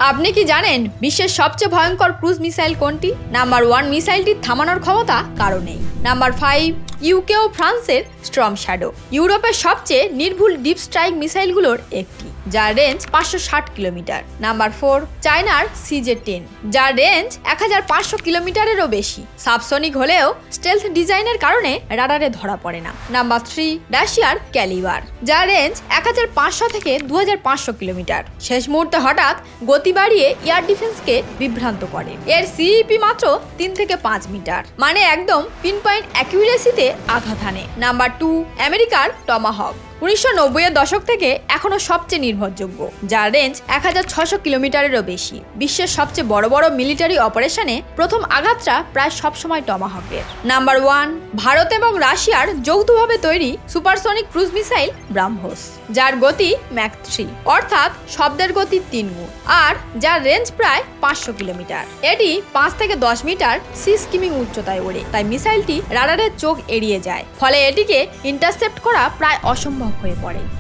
আপনি কি জানেন বিশ্বের সবচেয়ে ভয়ঙ্কর ক্রুজ মিসাইল কোনটি? নাম্বার 1, মিসাইলটির থামানোর ক্ষমতা কারো নেই। নাম্বার 5, ইউকে ও ফ্রান্সের স্টর্ম শ্যাডো, ইউরোপের সবচেয়ে নির্ভুল ডিপ স্ট্রাইক মিসাইলগুলোর একটি, যার রেঞ্জ 560 কিলোমিটার। নাম্বার 4, চায়নার CJ-10, যার রেঞ্জ 1500 কিলোমিটারেরও বেশি। সাবসনিক হলেও স্টেলথ ডিজাইনের কারণে রাডারে ধরা পড়ে না। নাম্বার 3, রাশিয়ার ক্যালিবার, যার রেঞ্জ 1500 থেকে 2500 কিলোমিটার। শেষ মুহূর্তে হঠাৎ গতি বাড়িয়ে এয়ার ডিফেন্সকে বিভ্রান্ত করে। এর CEP মাত্র 3 থেকে 5 মিটার, মানে একদম পিন পয়েন্ট অ্যাকিউরেসিতে আঘাত হানে। নাম্বার 2, আমেরিকার টমাহক, 1990-এর দশক থেকে এখনো সবচেয়ে নির্ভরযোগ্য, যার রেঞ্জ 1600 কিলোমিটারেরও বেশি। বিশ্বের সবচেয়ে বড় বড় মিলিটারি অপারেশনে প্রথম আঘাতটা প্রায় সবসময় টমাহকের। নাম্বার 1, ভারত এবং রাশিয়ার যৌথভাবে তৈরি সুপারসনিক ক্রুজ মিসাইল ব্রাহ্মোস, যার গতি ম্যাক 3, অর্থাৎ শব্দের গতি 3 গুণ, আর যার রেঞ্জ প্রায় 500 কিলোমিটার। এটি 5 থেকে 10 মিটার সি স্কিমিং উচ্চতায় ওড়ে, তাই মিসাইলটি রাডারের চোখ এড়িয়ে যায়, ফলে এটিকে ইন্টারসেপ্ট করা প্রায় অসম্ভব হয়ে পড়ে।